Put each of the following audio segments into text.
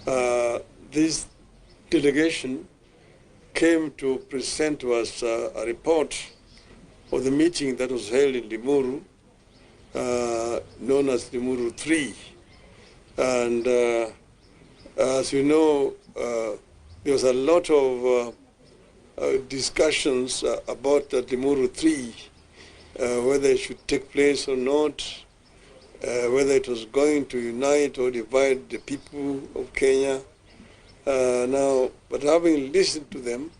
This delegation came to present to us a report of the meeting that was held in Limuru, known as Limuru 3. And as you know, there was a lot of discussions about Limuru 3, whether it should take place or not, whether it was going to unite or divide the people of Kenya. But having listened to them,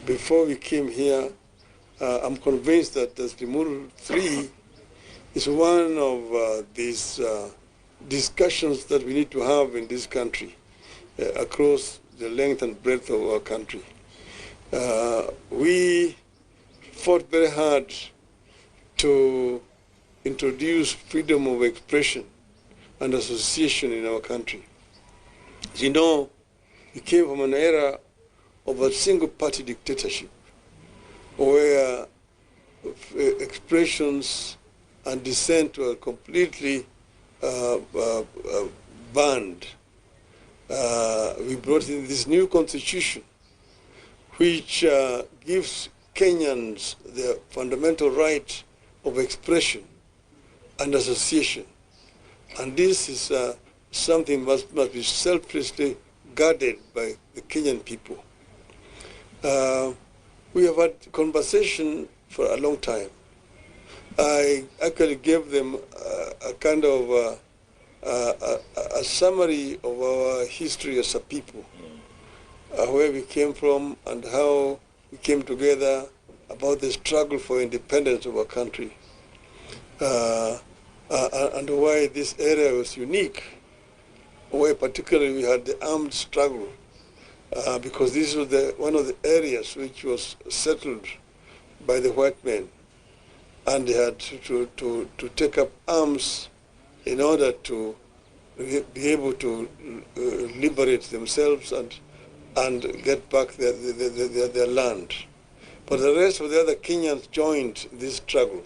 before we came here, I'm convinced that the Limuru 3 is one of these discussions that we need to have in this country, across the length and breadth of our country. We fought very hard to introduce freedom of expression and association in our country. As you know, we came from an era of a single-party dictatorship where expressions and dissent were completely banned. We brought in this new constitution which gives Kenyans the fundamental right of expression and association. And this is something must be selflessly guarded by the Kenyan people. We have had conversation for a long time. I actually gave them a kind of a summary of our history as a people, where we came from and how we came together, about the struggle for independence of our country, and why this area was unique, where particularly we had the armed struggle, because this was one of the areas which was settled by the white men, and they had to take up arms in order to be able to liberate themselves and get back their land. But the rest of the other Kenyans joined this struggle.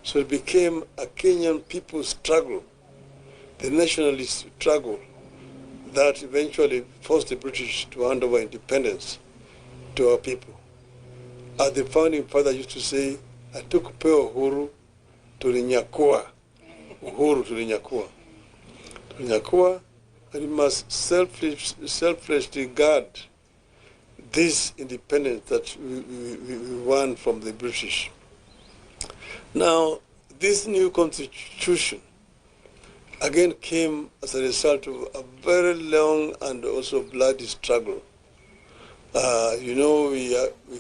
So it became a Kenyan people's struggle, the nationalist struggle, that eventually forced the British to hand over independence to our people. As the founding father used to say, "Hatukupewa uhuru, tulinyakua." Uhuru tulinyakua. Tulinyakua, and we must selflessly guard this independence that we won from the British. Now, this new constitution again came as a result of a very long and also bloody struggle. You know, we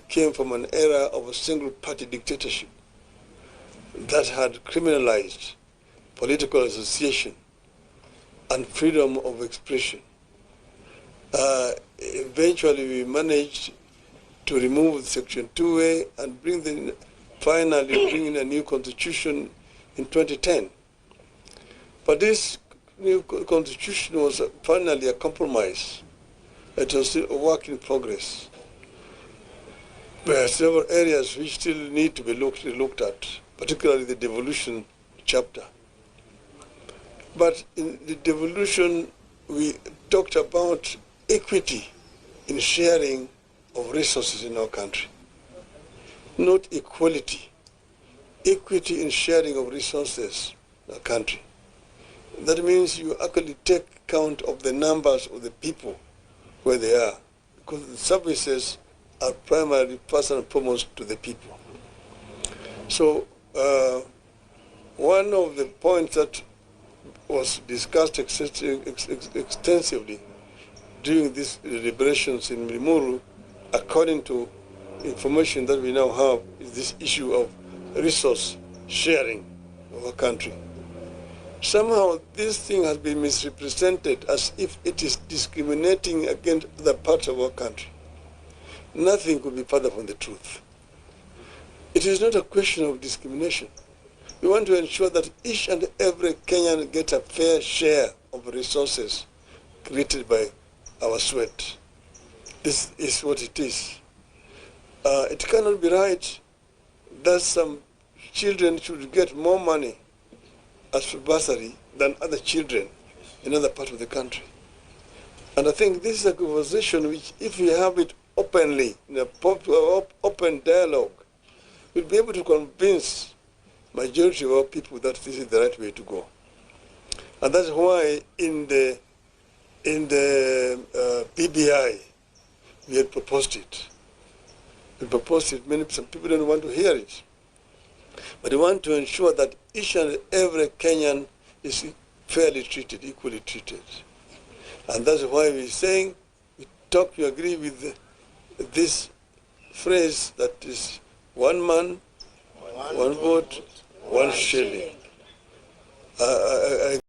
came from an era of a single-party dictatorship that had criminalized political association and freedom of expression. Eventually, we managed to remove Section 2A and finally bring in a new constitution in 2010. But this new constitution was finally a compromise. It was still a work in progress. There are several areas which still need to be looked at, particularly the devolution chapter. But in the devolution, we talked about equity in sharing of resources in our country, not equality. Equity in sharing of resources in our country. That means you actually take count of the numbers of the people where they are, because the services are primarily, first and foremost, to the people. So one of the points that was discussed extensively during these deliberations in Limuru, according to information that we now have, is this issue of resource sharing of our country. Somehow this thing has been misrepresented as if it is discriminating against other parts of our country. Nothing could be further from the truth. It is not a question of discrimination. We want to ensure that each and every Kenyan gets a fair share of resources created by our sweat. This is what it is. It cannot be right that some children should get more money as for bursary than other children in other parts of the country. And I think this is a conversation which, if we have it openly, in a open dialogue, we'll be able to convince majority of our people that this is the right way to go. And that's why in the BBI, we had proposed it. We proposed it. Some people don't want to hear it. But we want to ensure that each and every Kenyan is fairly treated, equally treated. And that's why we're saying, we agree with this phrase that is one man, one vote, one shilling. I